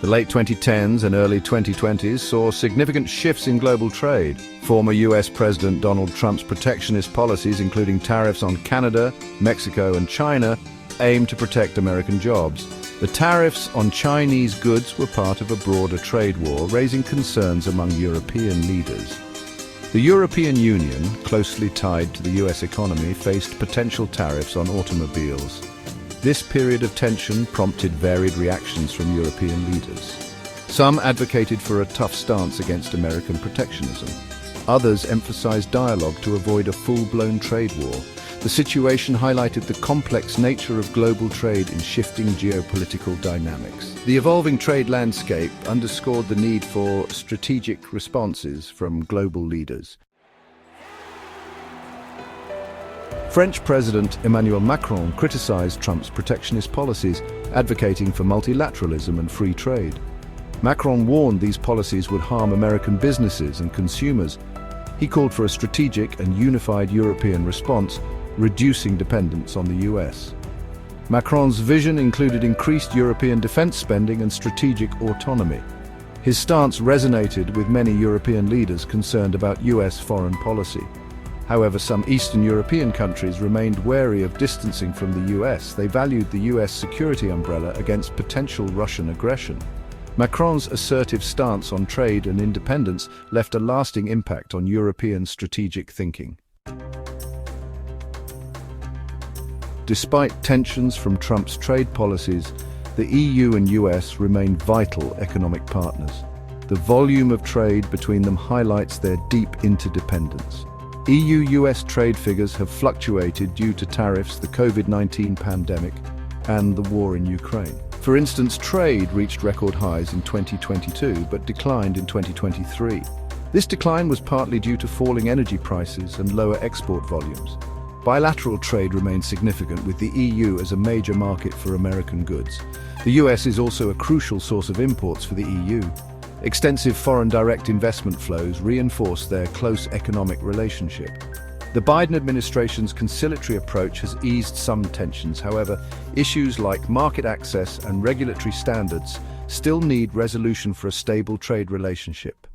The late 2010s and early 2020s saw significant shifts in global trade. Former US President Donald Trump's protectionist policies, including tariffs on Canada, Mexico, and China, aimed to protect American jobs. The tariffs on Chinese goods were part of a broader trade war, raising concerns among European leaders. The European Union, closely tied to the US economy, faced potential tariffs on automobiles. This period of tension prompted varied reactions from European leaders. Some advocated for a tough stance against American protectionism. Others emphasized dialogue to avoid a full-blown trade war. The situation highlighted the complex nature of global trade in shifting geopolitical dynamics. The evolving trade landscape underscored the need for strategic responses from global leaders. French President Emmanuel Macron criticized Trump's protectionist policies, advocating for multilateralism and free trade. Macron warned these policies would harm American businesses and consumers. He called for a strategic and unified European response, reducing dependence on the US. Macron's vision included increased European defense spending and strategic autonomy. His stance resonated with many European leaders concerned about US foreign policy. However, some Eastern European countries remained wary of distancing from the US. They valued the US security umbrella against potential Russian aggression. Macron's assertive stance on trade and independence left a lasting impact on European strategic thinking. Despite tensions from Trump's trade policies, the EU and US remain vital economic partners. The volume of trade between them highlights their deep interdependence. EU-US trade figures have fluctuated due to tariffs, the COVID-19 pandemic, and the war in Ukraine. For instance, trade reached record highs in 2022 but declined in 2023. This decline was partly due to falling energy prices and lower export volumes. Bilateral trade remains significant, with the EU as a major market for American goods. The US is also a crucial source of imports for the EU. Extensive foreign direct investment flows reinforce their close economic relationship. The Biden administration's conciliatory approach has eased some tensions. However, issues like market access and regulatory standards still need resolution for a stable trade relationship.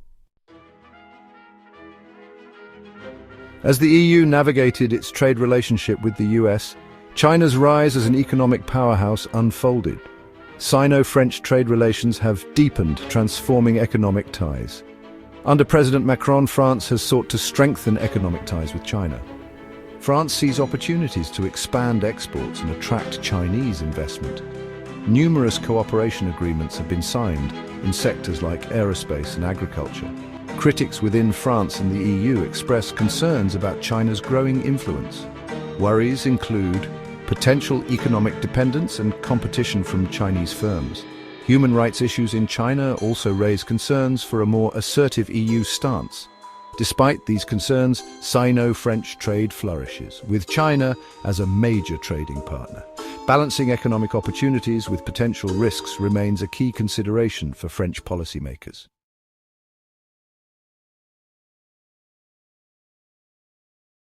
As the EU navigated its trade relationship with the US, China's rise as an economic powerhouse unfolded. Sino-French trade relations have deepened, transforming economic ties. Under President Macron, France has sought to strengthen economic ties with China. France sees opportunities to expand exports and attract Chinese investment. Numerous cooperation agreements have been signed in sectors like aerospace and agriculture. Critics within France and the EU express concerns about China's growing influence. Worries include potential economic dependence and competition from Chinese firms. Human rights issues in China also raise concerns for a more assertive EU stance. Despite these concerns, Sino-French trade flourishes, with China as a major trading partner. Balancing economic opportunities with potential risks remains a key consideration for French policymakers.